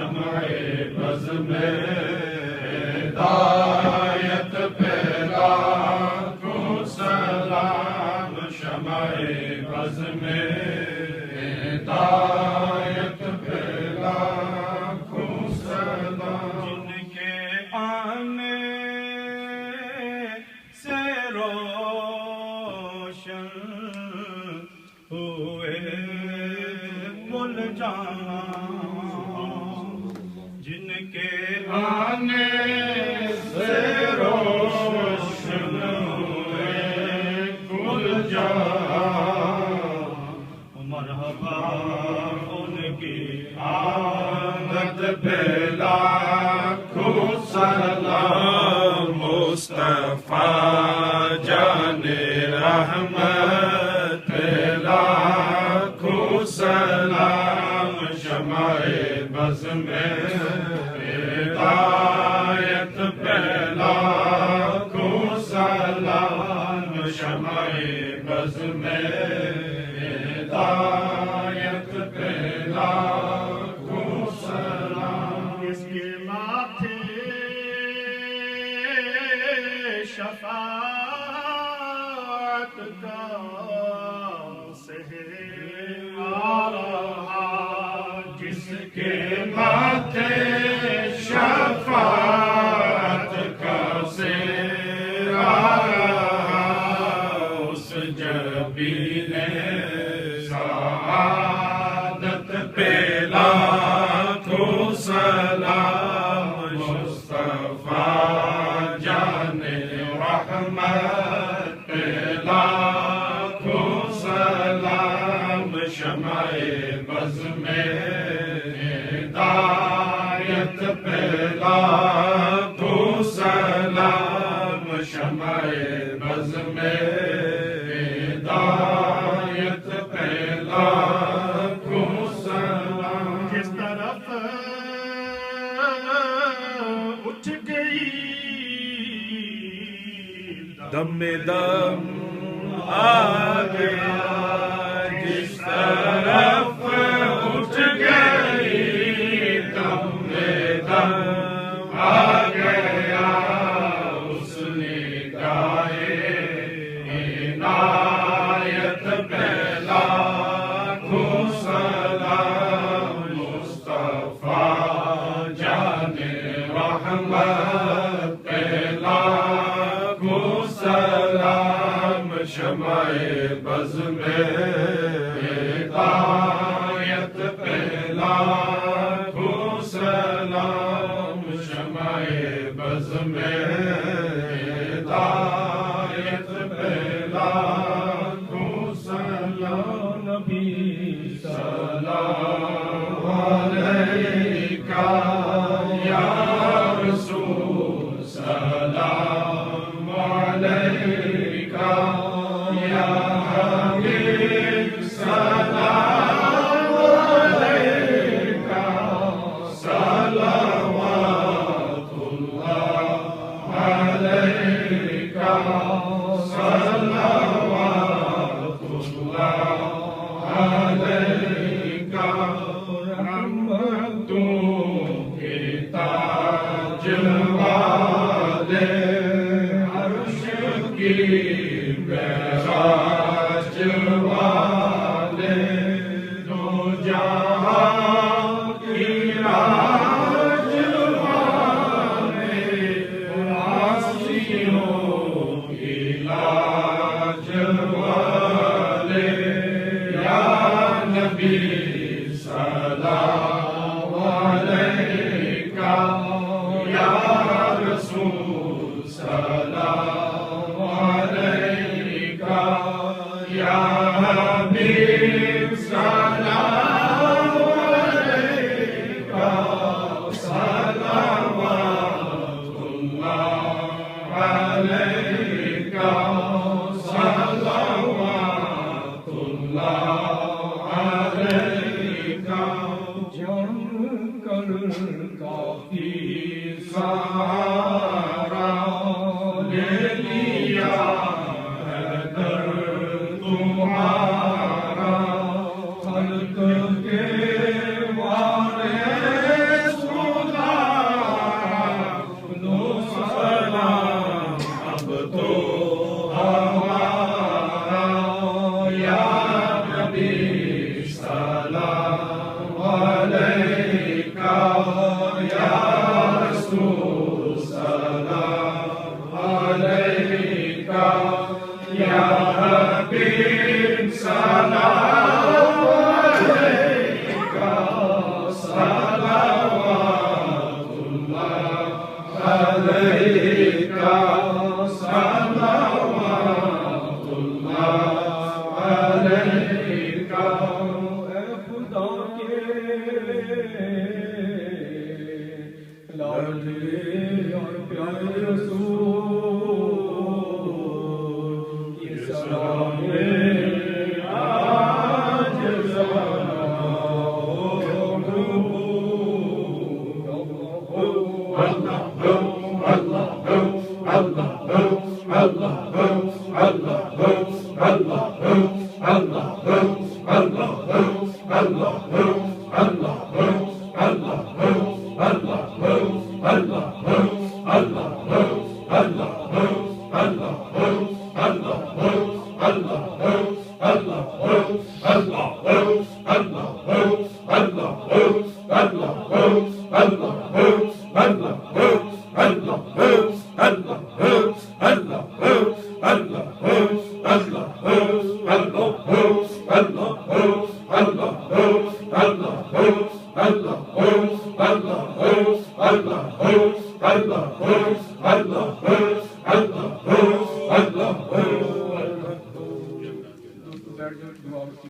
शमाए buzz में हिदायत पे लाखों सलाम, शमाए बज़ में हिदायत पे लाखों सलाम। जिनके आने से रोशन हुए मुल जाना, जिनके आने से रोशन हुए मुल जाना, मरहबा उनकी आमद पे लाखों सलाम। मुस्तफा जाने रहमत पे लाखों सलाम, शमाए बज़ में हिदायत पे लाखों सलाम, शमाए बज़ में हिदायत पे लाखों सलाम। इसके माथे शफाअत का सेहरा, जिसके माथे शफाअत का सेहरा, उस जबीले सआदत पे लाखों सलाम। मुस्तफा जाने रहमत पे लाखों सलाम, शमाए बज़ में हिदायत पे लाखों सलाम, शमाए बज़ में हिदायत पे लाखों सलाम। जिस तरफ उठ गई दम में दम आ गया, जिस तरफ उठ गई दम में दम आ गया, उसने गाए इनायत पे लाखों सलाम। मुस्तफा जाने रहमत पे लाखों सलाम, शमाए बज़ में हिदायत पे लाखों सलाम, शमाए बज़ में हिदायत पे लाखों सलाम। नबी सलाम अलैका या रसूल, सलाम अलैका या हबीब, सलाम अलैका, सलावतुल्लाह अलैका, सलावतुल्लाह अलैका। रहमतों के ताज वाले, अर्श की महराज वाले, दो जहां की राज वाले, आसियों की लाज वाले, या नबी सलाम अलैका, या रसूल सलाम अलैका, या हबीब सलाम अलैका, सलावतुल्लाह अलैका, सलावतुल्लाह अलैका। जानकर काफी सहारा ले عليك صلوات الله عليك खुदा के लाडले और प्यारे रसूल ये सलाम आज